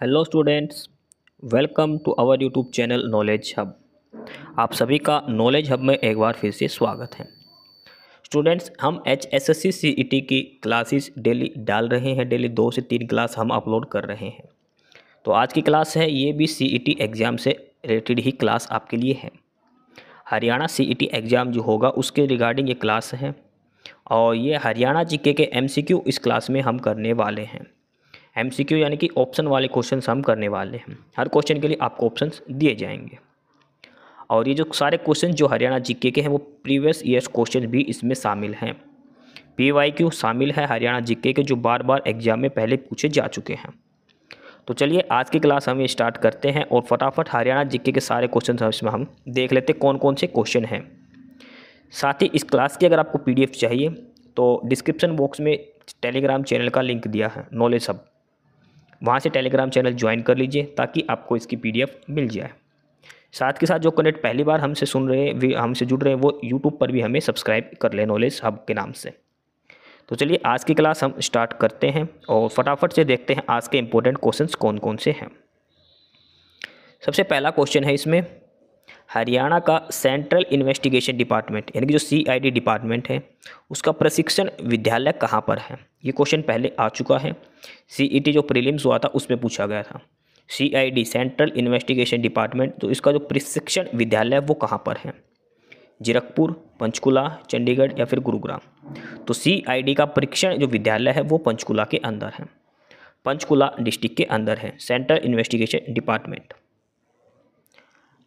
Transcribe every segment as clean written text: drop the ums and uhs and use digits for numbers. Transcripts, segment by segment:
Hello students, welcome to our YouTube channel knowledge hub. आप सभी का नॉलेज हब में एक बार फिर से स्वागत है। स्टूडेंट्स, हम HSSC CET की क्लासेस डेली डाल रहे हैं। डेली 2 से 3 क्लास हम अपलोड कर रहे हैं। तो आज की क्लास है, ये भी CET एग्ज़ाम से रिलेटेड ही क्लास आपके लिए है। हरियाणा CET एग्ज़ाम जो होगा उसके रिगार्डिंग ये क्लास है और ये हरियाणा जीके के MCQ इस क्लास में हम करने वाले हैं। MCQ यानी कि ऑप्शन वाले क्वेश्चंस हम करने वाले हैं। हर क्वेश्चन के लिए आपको ऑप्शंस दिए जाएंगे और ये जो सारे क्वेश्चन जो हरियाणा जीके के हैं वो प्रीवियस ईयर्स क्वेश्चन भी इसमें शामिल हैं। PYQ शामिल है हरियाणा जीके के, जो बार बार एग्जाम में पहले पूछे जा चुके हैं। तो चलिए आज की क्लास हम ये स्टार्ट करते हैं और फटाफट हरियाणा जीके के सारे क्वेश्चन इसमें हम देख लेते हैं कौन कौन से क्वेश्चन हैं। साथ ही इस क्लास की अगर आपको PDF चाहिए तो डिस्क्रिप्शन बॉक्स में टेलीग्राम चैनल का लिंक दिया है नॉलेज हब, वहाँ से टेलीग्राम चैनल ज्वाइन कर लीजिए ताकि आपको इसकी PDF मिल जाए। साथ के साथ जो कैंडिडेट पहली बार हमसे सुन रहे हैं, हमसे जुड़ रहे हैं, वो यूट्यूब पर भी हमें सब्सक्राइब कर लें नॉलेज हब के नाम से। तो चलिए आज की क्लास हम स्टार्ट करते हैं और फटाफट से देखते हैं आज के इंपॉर्टेंट क्वेश्चंस कौन कौन से हैं। सबसे पहला क्वेश्चन है इसमें, हरियाणा का सेंट्रल इन्वेस्टिगेशन डिपार्टमेंट यानी कि जो CID डिपार्टमेंट है उसका प्रशिक्षण विद्यालय कहाँ पर है। ये क्वेश्चन पहले आ चुका है, CET जो प्रीलिम्स हुआ था उसमें पूछा गया था। CID सेंट्रल इन्वेस्टिगेशन डिपार्टमेंट, तो इसका जो प्रशिक्षण विद्यालय वो कहाँ पर है, जीरकपुर, पंचकुला, चंडीगढ़ या फिर गुरुग्राम। तो CID का परीक्षण जो विद्यालय है वो पंचकुला के अंदर है, पंचकुला डिस्ट्रिक्ट के अंदर है सेंट्रल इन्वेस्टिगेशन डिपार्टमेंट।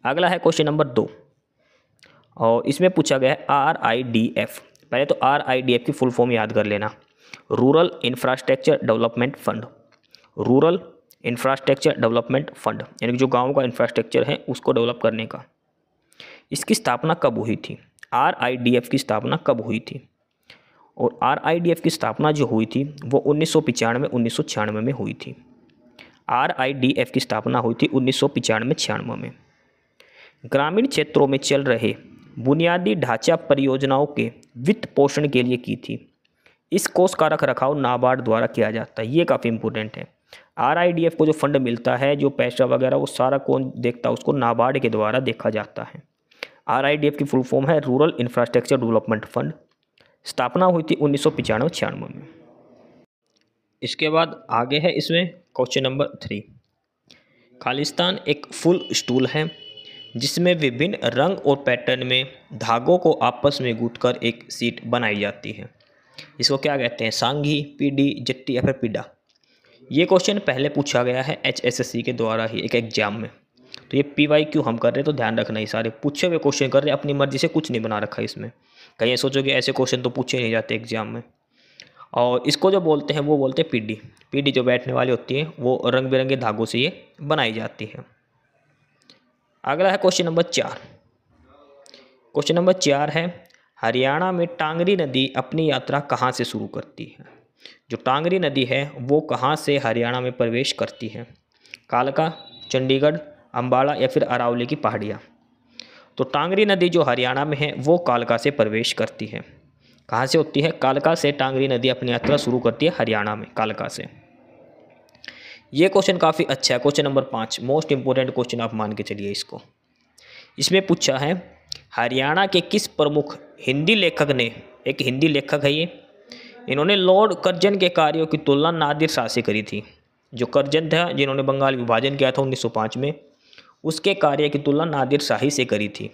अगला है क्वेश्चन नंबर 2 और इसमें पूछा गया है RIDF। पहले तो RIDF की फुल फॉर्म याद कर लेना, rural infrastructure development fund. Rural infrastructure development fund यानी कि जो गाँव का इंफ्रास्ट्रक्चर है उसको डेवलप करने का। इसकी स्थापना कब हुई थी, RIDF की स्थापना कब हुई थी? और RIDF की स्थापना जो हुई थी वो 1995-1996 में हुई थी। RIDF की स्थापना हुई थी 1995-96 में। ग्रामीण क्षेत्रों में चल रहे बुनियादी ढांचा परियोजनाओं के वित्त पोषण के लिए की थी। इस कोष का रख रखाव नाबार्ड द्वारा किया जाता है। ये काफ़ी इंपॉर्टेंट है। RIDF को जो फंड मिलता है, जो पैसा वगैरह, वो सारा कौन देखता है उसको, नाबार्ड के द्वारा देखा जाता है। RIDF की फुल फॉर्म है रूरल इंफ्रास्ट्रक्चर डेवलपमेंट फंड। स्थापना हुई थी 1995-96 में। इसके बाद आगे है इसमें क्वेश्चन नंबर 3। खालिस्तान एक फुल स्टूल है जिसमें विभिन्न रंग और पैटर्न में धागों को आपस में गूंथकर एक सीट बनाई जाती है। इसको क्या कहते हैं, सांगी, पीढ़ी, जट्टी या फिर पीढ़ा। ये क्वेश्चन पहले पूछा गया है HSSC के द्वारा ही एक एग्जाम में। तो ये PYQ हम कर रहे हैं, तो ध्यान रखना, ही सारे पूछे हुए क्वेश्चन कर रहे हैं, अपनी मर्जी से कुछ नहीं बना रखा है इसमें। कहीं सोचोगे ऐसे क्वेश्चन तो पूछे नहीं जाते एग्जाम में। और इसको जो बोलते हैं वो बोलते हैं पीढ़ी। पीढ़ी जो बैठने वाली होती है वो रंग बिरंगे धागों से ये बनाई जाती है। अगला है क्वेश्चन नंबर 4। क्वेश्चन नंबर 4 है, हरियाणा में टांगरी नदी अपनी यात्रा कहाँ से शुरू करती है? जो टांगरी नदी है वो कहाँ से हरियाणा में प्रवेश करती है? कालका, चंडीगढ़, अम्बाला या फिर अरावली की पहाड़ियाँ। तो टांगरी नदी जो हरियाणा में है वो कालका से प्रवेश करती है। कहाँ से होती है? कालका से टांगरी नदी अपनी यात्रा शुरू करती है हरियाणा में, कालका से। ये क्वेश्चन काफ़ी अच्छा है, question number 5, most important question आप मान के चलिए इसको। इसमें पूछा है, हरियाणा के किस प्रमुख हिंदी लेखक ने, एक हिंदी लेखक है ये, इन्होंने लॉर्ड कर्जन के कार्यों की तुलना नादिर शाह से करी थी। जो कर्जन था जिन्होंने बंगाल विभाजन किया था 1905 में, उसके कार्य की तुलना नादिर शाही से करी थी।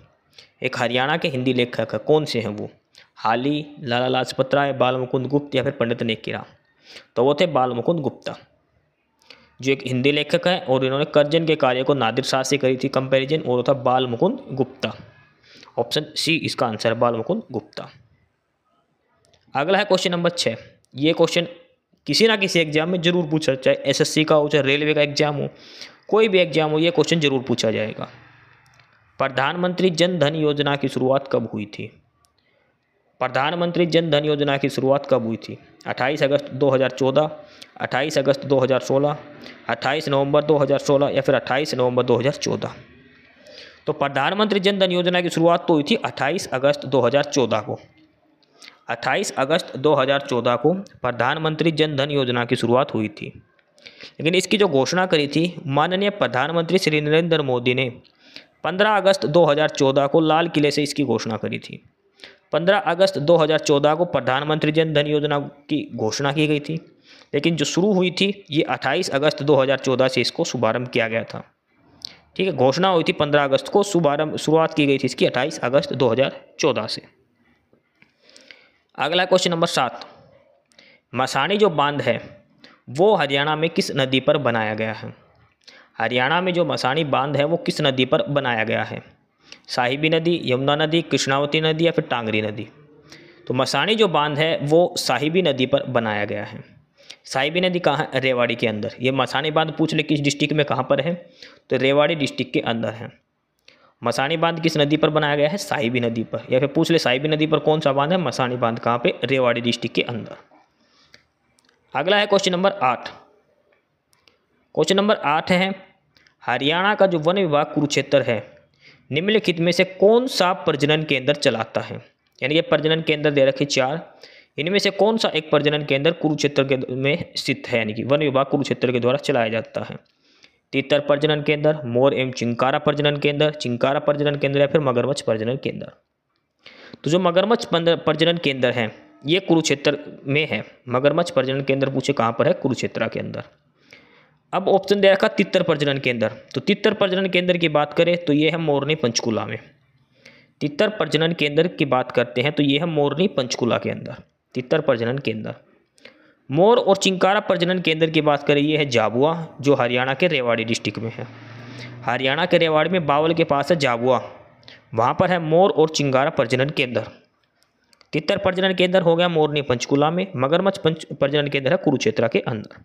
एक हरियाणा के हिंदी लेखक है, कौन से हैं वो? हाली, लाला लाजपत राय, बाल मुकुंद गुप्त या फिर पंडित नेकीराम। तो वो थे बाल मुकुंद गुप्ता, जो एक हिंदी लेखक है और इन्होंने कर्जन के कार्य को नादिर शाह से करी थी कंपैरिजन, और वो था बाल मुकुंद गुप्ता। ऑप्शन सी इसका आंसर है, बाल मुकुंद गुप्ता। अगला है क्वेश्चन नंबर 6। ये क्वेश्चन किसी ना किसी एग्जाम में जरूर पूछा, चाहे SSC का हो, चाहे रेलवे का एग्जाम हो, कोई भी एग्जाम हो, ये क्वेश्चन जरूर पूछा जाएगा। प्रधानमंत्री जन धन योजना की शुरुआत कब हुई थी? प्रधानमंत्री जन धन योजना की शुरुआत कब हुई थी? 28 अगस्त 2014, 28 अगस्त 2016, 28 नवंबर 2016 या फिर 28 नवंबर 2014। तो प्रधानमंत्री जन धन योजना की शुरुआत तो हुई थी 28 अगस्त 2014 को। 28 अगस्त 2014 को प्रधानमंत्री जन धन योजना की शुरुआत हुई थी। लेकिन इसकी जो घोषणा करी थी माननीय प्रधानमंत्री श्री नरेंद्र मोदी ने 15 अगस्त 2014 को लाल किले से इसकी घोषणा करी थी। 15 अगस्त 2014 को प्रधानमंत्री जन धन योजना की घोषणा की गई थी, लेकिन जो शुरू हुई थी ये 28 अगस्त 2014 से इसको शुभारंभ किया गया था। ठीक है, घोषणा हुई थी 15 अगस्त को, शुरुआत की गई थी इसकी 28 अगस्त 2014 से। अगला क्वेश्चन नंबर 7, मसानी जो बांध है वो हरियाणा में किस नदी पर बनाया गया है? हरियाणा में जो मसानी बांध है वो किस नदी पर बनाया गया है? साहिबी नदी, यमुना नदी, कृष्णावती नदी या फिर टांगरी नदी? तो मसानी जो बांध है वो साहिबी नदी पर बनाया गया है। साहिबी नदी कहाँ है? रेवाड़ी के अंदर। ये मसानी बांध पूछ ले किस डिस्ट्रिक्ट में कहाँ पर है, तो रेवाड़ी डिस्ट्रिक्ट के अंदर है। मसानी बांध किस नदी पर बनाया गया है? साहिबी नदी पर। या फिर पूछ ले साहिबी नदी पर कौन सा बांध है? मसानी बांध कहाँ पे? रेवाड़ी डिस्ट्रिक्ट के अंदर। अगला है क्वेश्चन नंबर 8। क्वेश्चन नंबर 8 है, हरियाणा का जो वन विभाग कुरुक्षेत्र है निम्नलिखित में से कौन सा प्रजनन केंद्र चलाता है? यानी ये प्रजनन केंद्र दे रखे 4, इनमें से कौन सा एक प्रजनन केंद्र कुरुक्षेत्र के में स्थित है, यानी कि वन विभाग कुरुक्षेत्र के द्वारा चलाया जाता है? तीतर प्रजनन केंद्र, मोर एवं चिंकारा प्रजनन केंद्र, चिंकारा प्रजनन केंद्र या फिर मगरमच्छ प्रजनन केंद्र? तो जो मगरमच्छ प्रजनन केंद्र है ये कुरुक्षेत्र में है। मगरमच्छ प्रजनन केंद्र पूछे कहाँ पर है? कुरुक्षेत्र के अंदर। अब ऑप्शन दे रखा तितर प्रजनन केंद्र, तो तितर प्रजनन केंद्र की बात करें तो ये है मोरनी पंचकुला में। तितर प्रजनन केंद्र की बात करते हैं तो ये है मोरनी पंचकुला के अंदर तितर प्रजनन केंद्र। मोर और चिंकारा प्रजनन केंद्र की बात करें ये है झाबुआ, जो हरियाणा के रेवाड़ी डिस्ट्रिक्ट में है। हरियाणा के रेवाड़ी में बावल के पास है झाबुआ, वहाँ पर है मोर और चिंकारा प्रजनन केंद्र। तितर प्रजनन केंद्र हो गया मोरनी पंचकुला में, मगरमच्छ प्रजनन केंद्र है कुरुक्षेत्र के अंदर।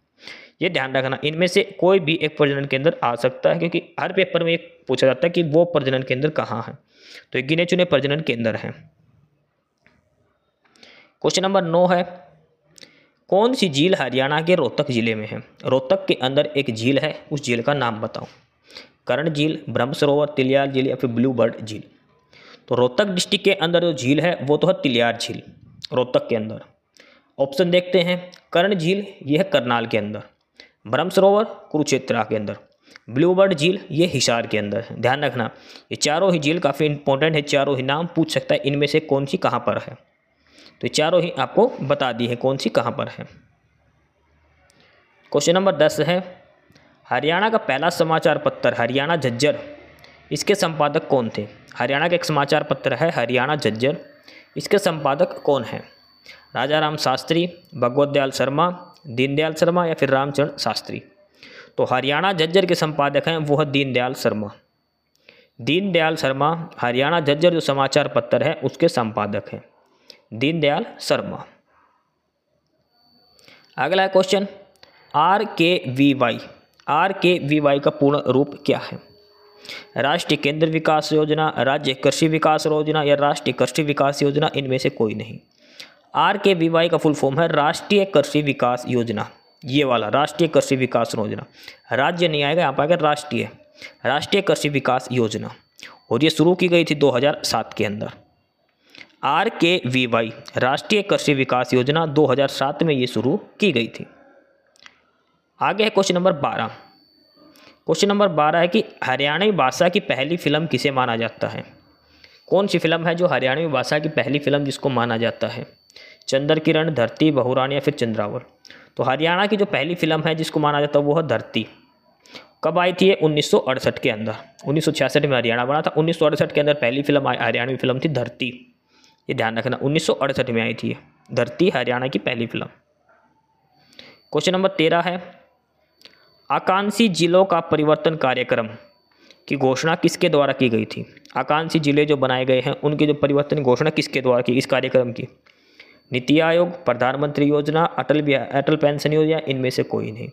ये ध्यान रखना, इनमें से कोई भी एक प्रजनन केंद्र आ सकता है, क्योंकि हर पेपर में एक पूछा जाता है कि वो प्रजनन केंद्र कहाँ है, तो गिने चुने प्रजनन केंद्र हैं। क्वेश्चन नंबर 9 है, कौन सी झील हरियाणा के रोहतक जिले में है? रोहतक के अंदर एक झील है, उस झील का नाम बताओ। कर्ण झील, ब्रह्म सरोवर, तिलियार झील या फिर ब्लू बर्ड झील? तो रोहतक डिस्ट्रिक्ट के अंदर जो झील है वो तो है तिलियार झील, रोहतक के अंदर। ऑप्शन देखते हैं, कर्ण झील ये है करनाल के अंदर, ब्रह्म सरोवर कुरुक्षेत्र के अंदर, ब्लू बर्ड झील ये हिसार के अंदर है। ध्यान रखना, ये चारों ही झील काफ़ी इंपॉर्टेंट है, चारों ही नाम पूछ सकता है इनमें से कौन सी कहाँ पर है, तो चारों ही आपको बता दी है कौन सी कहाँ पर है। क्वेश्चन नंबर 10 है, हरियाणा का पहला समाचार पत्र हरियाणा झज्जर, इसके संपादक कौन थे? हरियाणा का एक समाचार पत्र है हरियाणा झज्जर, इसके संपादक कौन है? राजा राम शास्त्री, भगवत दयाल शर्मा, दीनदयाल शर्मा या फिर रामचंद्र शास्त्री? तो हरियाणा झज्जर के संपादक हैं वो है दीनदयाल शर्मा। दीनदयाल शर्मा हरियाणा झज्जर जो समाचार पत्र है उसके संपादक हैं, दीनदयाल शर्मा। अगला है क्वेश्चन, RKVY, RKVY का पूर्ण रूप क्या है? राष्ट्रीय केंद्र विकास योजना, राज्य कृषि विकास योजना या राष्ट्रीय कृषि विकास योजना? इनमें से कोई नहीं। RKVY का फुल फॉर्म है राष्ट्रीय कृषि विकास योजना, ये वाला राष्ट्रीय कृषि विकास योजना। राज्य नहीं आएगा, यहाँ पर आएगा राष्ट्रीय, राष्ट्रीय कृषि विकास योजना, और ये शुरू की गई थी 2007 के अंदर। RKVY राष्ट्रीय कृषि विकास योजना 2007 में ये शुरू की गई थी। आगे है क्वेश्चन नंबर 12। क्वेश्चन नंबर 12 है कि हरियाणवी भाषा की पहली फिल्म किसे माना जाता है? कौन सी फिल्म है जो हरियाणवी भाषा की पहली फिल्म जिसको माना जाता है? चंद्र किरण, धरती, बहुरानी या फिर चंद्रावर? तो हरियाणा की जो पहली फिल्म है जिसको माना जाता है वो है धरती। कब आई थी ये? 1968 के अंदर। 1966 में हरियाणा बना था, 1968 के अंदर पहली फिल्म हरियाणवी फिल्म थी धरती। ये ध्यान रखना, 1968 में आई थी धरती, हरियाणा की पहली फिल्म। क्वेश्चन नंबर 13 है, आकांक्षी जिलों का परिवर्तन कार्यक्रम की घोषणा किसके द्वारा की गई थी? आकांक्षी जिले जो बनाए गए हैं उनके जो परिवर्तन घोषणा किसके द्वारा की इस कार्यक्रम की? नीति आयोग, प्रधानमंत्री योजना, अटल पेंशन योजना? इनमें से कोई नहीं।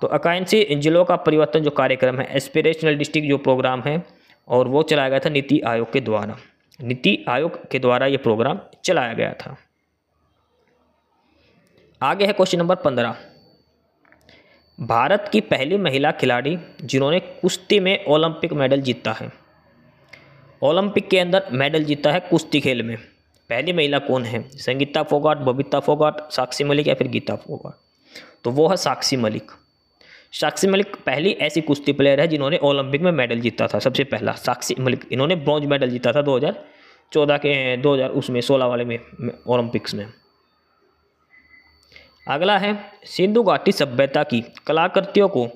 तो आकांक्षी जिलों का परिवर्तन जो कार्यक्रम है, एस्पिरेशनल डिस्ट्रिक्ट जो प्रोग्राम है, और वो चलाया गया था नीति आयोग के द्वारा। नीति आयोग के द्वारा ये प्रोग्राम चलाया गया था। आगे है क्वेश्चन नंबर 15। भारत की पहली महिला खिलाड़ी जिन्होंने कुश्ती में ओलंपिक मेडल जीता है, ओलंपिक के अंदर मेडल जीता है कुश्ती खेल में, पहली महिला कौन है? संगीता फोगाट, बबीता फोगाट, साक्षी मलिक या फिर गीता फोगाट? तो वो है साक्षी मलिक। साक्षी मलिक पहली ऐसी कुश्ती प्लेयर है जिन्होंने ओलंपिक में मेडल जीता था, सबसे पहला साक्षी मलिक, इन्होंने ब्रॉन्ज मेडल जीता था 2014 के 2000 उसमें 16 वाले में ओलंपिक्स में। अगला है सिंधु घाटी सभ्यता की कलाकृतियों को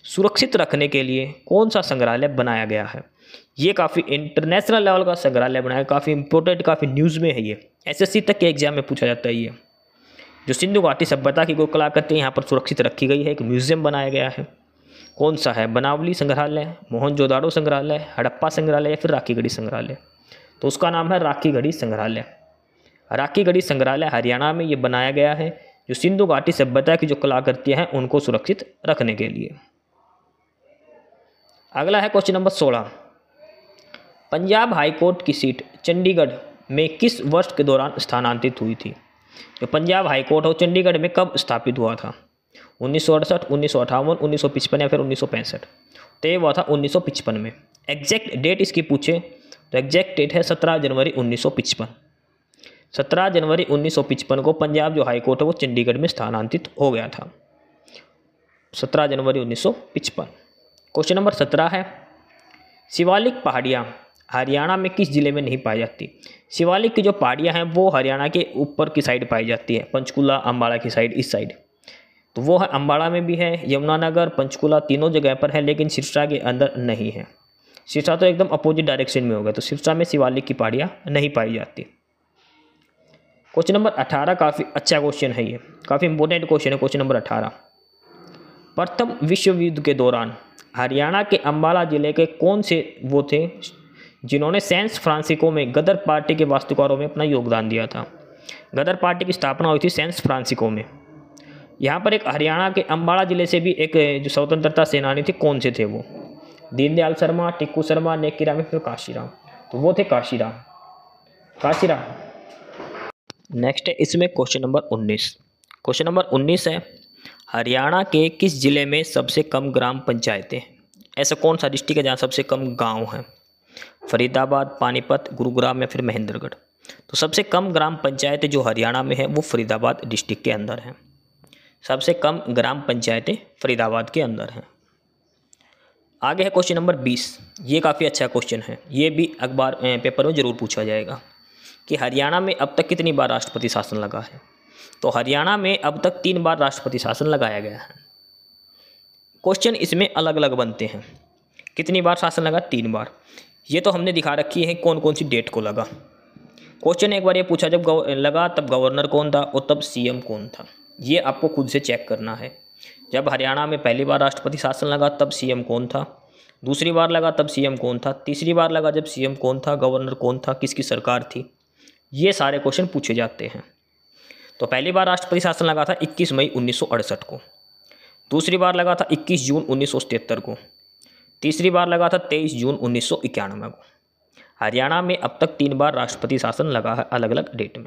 सुरक्षित रखने के लिए कौन सा संग्रहालय बनाया गया है। ये काफ़ी इंटरनेशनल लेवल का संग्रहालय बनाया, काफ़ी इंपॉर्टेंट, काफ़ी न्यूज़ में है ये, एसएससी तक के एग्जाम में पूछा जाता है। ये जो सिंधु घाटी सभ्यता की कोई कलाकृति यहाँ पर सुरक्षित रखी गई है, एक म्यूजियम बनाया गया है, कौन सा है, बनावली संग्रहालय, मोहनजोदाड़ो संग्रहालय, हड़प्पा संग्रहालय या फिर राखीगढ़ी संग्रहालय। तो उसका नाम है राखीगढ़ी संग्रहालय। राखीगढ़ी संग्रहालय हरियाणा में ये बनाया गया है, जो सिंधु घाटी सभ्यता की जो कलाकृतियाँ हैं उनको सुरक्षित रखने के लिए। अगला है question number 16, Punjab high court की सीट चंडीगढ़ में किस वर्ष के दौरान स्थानांतरित हुई थी। जो पंजाब हाई कोर्ट है चंडीगढ़ में कब स्थापित हुआ था, 1968, 1958, 1955 या फिर 1965। तो ये हुआ था 1955 में। एग्जैक्ट डेट इसकी पूछे तो एग्जैक्ट डेट है 17 जनवरी 1955। 17 जनवरी 1955 को पंजाब जो हाई कोर्ट है वो चंडीगढ़ में स्थानांतरित हो गया था, 17 जनवरी 1955। क्वेश्चन नंबर 17 है शिवालिक पहाड़ियाँ हरियाणा में किस जिले में नहीं पाई जाती। शिवालिक की जो पहाड़ियाँ हैं वो हरियाणा के ऊपर की साइड पाई जाती है, पंचकुला अम्बाड़ा की साइड, इस साइड। तो वो है अम्बाड़ा में भी है, यमुनानगर, पंचकुला तीनों जगह पर है, लेकिन सिरसा के अंदर नहीं है। सिरसा तो एकदम अपोजिट डायरेक्शन में हो गया, तो सिरसा में शिवालिक की पहाड़ियाँ नहीं पाई जाती। क्वेश्चन नंबर 18 काफ़ी अच्छा क्वेश्चन है, ये काफ़ी इंपॉर्टेंट क्वेश्चन है। क्वेश्चन नंबर 18, प्रथम विश्व युद्ध के दौरान हरियाणा के अम्बाला जिले के कौन से वो थे जिन्होंने सैन फ्रांसिस्को में गदर पार्टी के वास्तुकारों में अपना योगदान दिया था। गदर पार्टी की स्थापना हुई थी सैन फ्रांसिस्को में। यहाँ पर एक हरियाणा के अम्बाड़ा जिले से भी एक जो स्वतंत्रता सेनानी थे, कौन से थे वो, दीनदयाल शर्मा, टिक्कू शर्मा, नेकीराम या फिर काशीराम। तो वो थे काशीराम। नेक्स्ट है इसमें क्वेश्चन नंबर 19। क्वेश्चन नंबर 19 है हरियाणा के किस जिले में सबसे कम ग्राम पंचायतें हैं। ऐसा कौन सा डिस्ट्रिक्ट है जहाँ सबसे कम गांव हैं, फरीदाबाद, पानीपत, गुरुग्राम या फिर महेंद्रगढ़। तो सबसे कम ग्राम पंचायतें जो हरियाणा में है वो फरीदाबाद डिस्ट्रिक्ट के अंदर हैं। सबसे कम ग्राम पंचायतें फरीदाबाद के अंदर हैं। आगे है क्वेश्चन नंबर 20। ये काफ़ी अच्छा क्वेश्चन है, ये भी अखबार पेपर में ज़रूर पूछा जाएगा कि हरियाणा में अब तक कितनी बार राष्ट्रपति शासन लगा है। तो हरियाणा में अब तक 3 बार राष्ट्रपति शासन लगाया गया है। क्वेश्चन इसमें अलग अलग बनते हैं, कितनी बार शासन लगा, 3 बार। ये तो हमने दिखा रखी है कौन कौन सी डेट को लगा। क्वेश्चन एक बार ये पूछा जब लगा तब गवर्नर कौन था और तब सीएम कौन था, ये आपको खुद से चेक करना है। जब हरियाणा में पहली बार राष्ट्रपति शासन लगा तब सीएम कौन था, दूसरी बार लगा तब सीएम कौन था, तीसरी बार लगा जब सीएम कौन था, गवर्नर कौन था, किसकी सरकार थी, ये सारे क्वेश्चन पूछे जाते हैं। तो पहली बार राष्ट्रपति शासन लगा था 21 मई 1968 को, दूसरी बार लगा था 21 जून 1973 को, तीसरी बार लगा था 23 जून 1991 को। हरियाणा में अब तक 3 बार राष्ट्रपति शासन लगा है अलग अलग डेट में।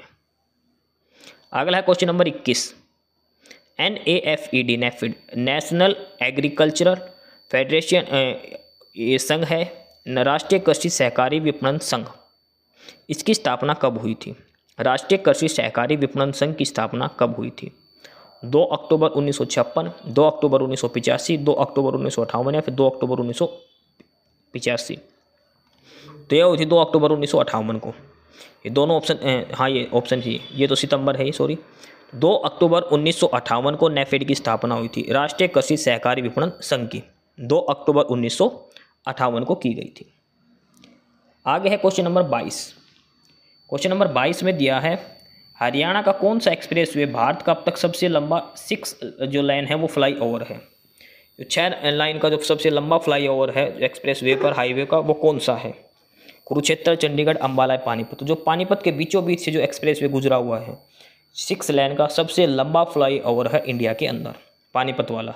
अगला है question number 21। NAFED NAFED national agricultural federation ये संघ है, राष्ट्रीय कृषि सहकारी विपणन संघ। इसकी स्थापना कब हुई थी। राष्ट्रीय कृषि सहकारी विपणन संघ की स्थापना कब हुई थी। 2 अक्टूबर 1956, 2 अक्टूबर 1985, 2 अक्टूबर 1958 या फिर 2 अक्टूबर 1985। तो यह हुई थी 2 अक्टूबर 1958 को। ये दोनों ऑप्शन, हाँ ये ऑप्शन थी, ये तो सितंबर है, सॉरी। 2 अक्टूबर 1958 को नेफेड की स्थापना हुई थी, राष्ट्रीय कृषि सहकारी विपणन संघ की 2 अक्टूबर 1958 को की गई थी। आगे है क्वेश्चन नंबर 22। क्वेश्चन नंबर 22 में दिया है हरियाणा का कौन सा एक्सप्रेस वे भारत का अब तक सबसे लंबा 6 जो लाइन है वो फ्लाई ओवर है। जो 6 लाइन का जो सबसे लंबा फ्लाई ओवर है एक्सप्रेस वे पर, हाईवे का, वो कौन सा है। कुरुक्षेत्र, चंडीगढ़, अम्बाला, पानीपत। तो जो पानीपत के बीचों बीच से जो एक्सप्रेस वे गुजरा हुआ है 6 लाइन का सबसे लंबा फ्लाई ओवर है इंडिया के अंदर, पानीपत वाला।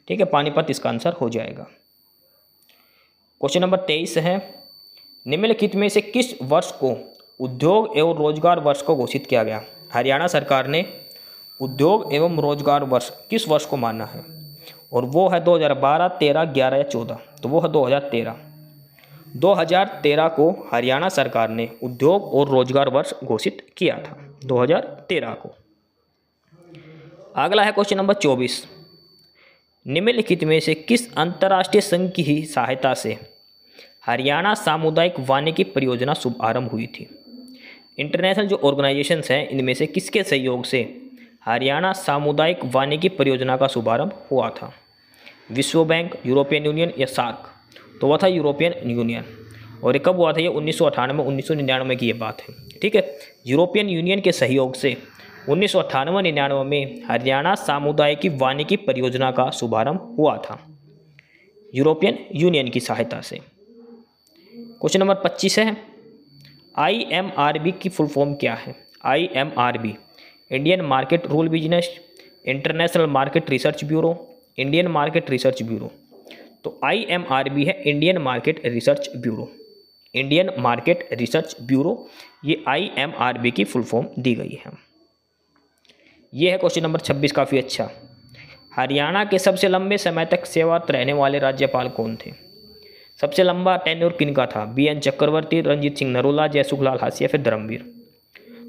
ठीक है, पानीपत इसका आंसर हो जाएगा। क्वेश्चन नंबर 23 है निम्नलिखित में से किस वर्ष को उद्योग एवं रोजगार वर्ष को घोषित किया गया। हरियाणा सरकार ने उद्योग एवं रोजगार वर्ष किस वर्ष को माना है, और वो है 2012, 13, 11 या 14। तो वो है 2013। 2013 को हरियाणा सरकार ने उद्योग और रोजगार वर्ष घोषित किया था, 2013 को। अगला है क्वेश्चन नंबर 24। निम्नलिखित में से किस अंतर्राष्ट्रीय संघ की ही सहायता से हरियाणा सामुदायिक वानिकी परियोजना शुभारंभ हुई थी? इंटरनेशनल जो ऑर्गेनाइजेशंस हैं इनमें से किसके सहयोग से हरियाणा सामुदायिक वानिकी परियोजना का शुभारंभ हुआ था? विश्व बैंक, यूरोपियन यूनियन या सार्क? तो वह था यूरोपियन यूनियन। और ये कब हुआ था? ये 1998 1999 की ये बात है। ठीक है, यूरोपियन यूनियन के सहयोग से 1998-99 में हरियाणा सामुदायिक वानिकी परियोजना का शुभारंभ हुआ था यूरोपियन यूनियन की सहायता से। क्वेश्चन नंबर 25 है, IMRB की फुल फॉर्म क्या है? IMRB Indian market rule business, international market research bureau, Indian market research bureau? तो IMRB है Indian market research bureau. Indian market research bureau, ये IMRB की फुल फॉर्म दी गई है। ये है क्वेश्चन नंबर 26, काफ़ी अच्छा। हरियाणा के सबसे लंबे समय तक सेवारत रहने वाले राज्यपाल कौन थे? सबसे लंबा टेन्योर किनका था? BN चक्रवर्ती, रणजीत सिंह नरोला, जयसुखलाल हास्य या फिर धर्मवीर?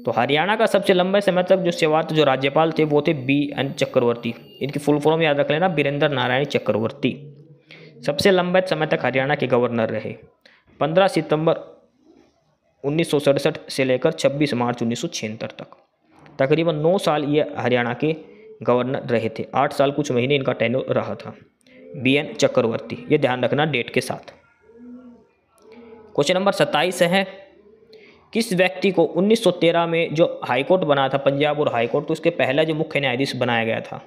तो हरियाणा का सबसे लंबे समय तक जो सेवारत जो राज्यपाल थे वो थे BN चक्रवर्ती। इनकी फुल फॉर्म याद रख लेना, बीरेंद्र नारायण चक्रवर्ती सबसे लंबे समय तक हरियाणा के गवर्नर रहे। 15 सितंबर 1967 से लेकर 26 मार्च 1976 तक, तकरीबन 9 साल ये हरियाणा के गवर्नर रहे थे। 8 साल कुछ महीने इनका टेन्योर रहा था। BN चक्रवर्ती, ये ध्यान रखना डेट के साथ। क्वेश्चन नंबर 27 है, किस व्यक्ति को 1913 में जो हाईकोर्ट बना था पंजाब और हाईकोर्ट, तो उसके पहला जो मुख्य न्यायाधीश बनाया गया था?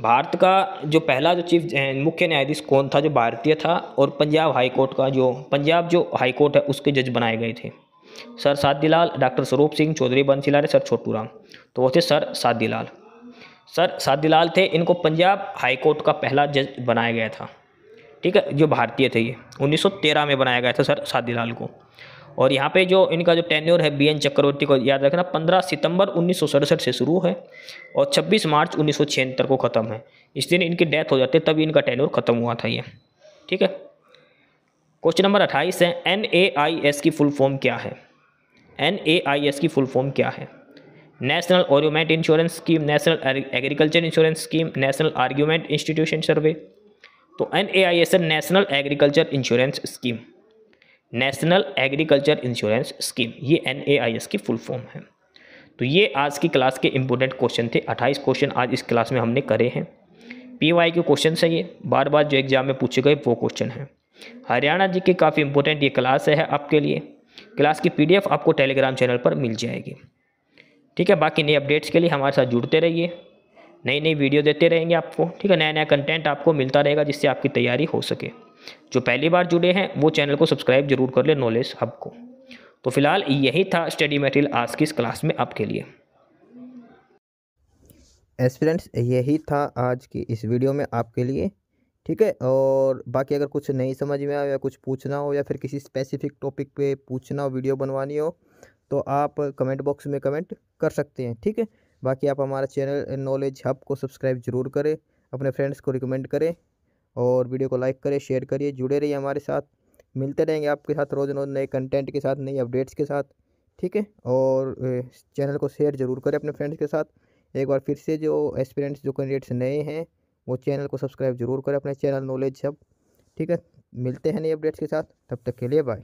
भारत का जो पहला जो चीफ मुख्य न्यायाधीश कौन था जो भारतीय था? और पंजाब हाईकोर्ट का जो पंजाब जो हाईकोर्ट है उसके जज बनाए गए थे sir सादीलाल, doctor Swaroop Singh, Chaudhary Bansilal, sir Chhoturam? तो वो थे सर सादीलाल। सर सादीलाल थे, इनको पंजाब हाईकोर्ट का पहला जज बनाया गया था। ठीक है, जो भारतीय थे, ये 1913 में बनाया गया था सर सादीलाल को। और यहाँ पे जो इनका जो टेन्योर है BN चक्रवर्ती को याद रखना, 15 सितंबर 1967 से शुरू है और 26 मार्च 1976 को ख़त्म है। इस दिन इनकी डेथ हो जाती है, तभी इनका टेन्योर ख़त्म हुआ था ये। ठीक है, क्वेश्चन नंबर 28 है, NAIS की फुल फॉर्म क्या है? NAIS की फुल फॉर्म क्या है? National argument insurance scheme, national agriculture insurance scheme, national argument institution survey? तो NAIS है national agriculture insurance scheme. National agriculture insurance scheme, ये NAIS की फुल फॉर्म है। तो ये आज की क्लास के इंपॉर्टेंट क्वेश्चन थे। 28 क्वेश्चन आज इस क्लास में हमने करे हैं। PYQ क्वेश्चन है, ये बार बार जो एग्जाम में पूछे गए वो क्वेश्चन है। हरियाणा जी की काफ़ी इंपॉर्टेंट ये क्लास है आपके लिए। क्लास की PDF आपको टेलीग्राम चैनल पर मिल जाएगी। ठीक है, बाकी नए अपडेट्स के लिए हमारे साथ जुड़ते रहिए, नई नई वीडियो देते रहेंगे आपको। ठीक है, नया नया कंटेंट आपको मिलता रहेगा जिससे आपकी तैयारी हो सके। जो पहली बार जुड़े हैं वो चैनल को सब्सक्राइब जरूर कर ले, नॉलेज हब को। तो फिलहाल यही था स्टडी मटेरियल आज की इस क्लास में आपके लिए। एस्पिरेंट्स, यही था आज की इस वीडियो में आपके लिए। ठीक है, और बाकी अगर कुछ नहीं समझ में आया या कुछ पूछना हो या फिर किसी स्पेसिफिक टॉपिक पे पूछना हो, वीडियो बनवानी हो, तो आप कमेंट बॉक्स में कमेंट कर सकते हैं। ठीक है, बाकी आप हमारा चैनल नॉलेज हब को सब्सक्राइब जरूर करें, अपने फ्रेंड्स को रिकमेंड करें और वीडियो को लाइक करें, शेयर करिए, जुड़े रहिए हमारे साथ। मिलते रहेंगे आपके साथ रोज़ रोज़ नए कंटेंट के साथ, नई अपडेट्स के साथ। ठीक है, और चैनल को शेयर जरूर करें अपने फ्रेंड्स के साथ। एक बार फिर से जो एस्पिरेंट्स जो कैंडिडेट्स नए हैं वो चैनल को सब्सक्राइब जरूर करें अपने चैनल नॉलेज हब। ठीक है, मिलते हैं नए अपडेट्स के साथ, तब तक के लिए बाय।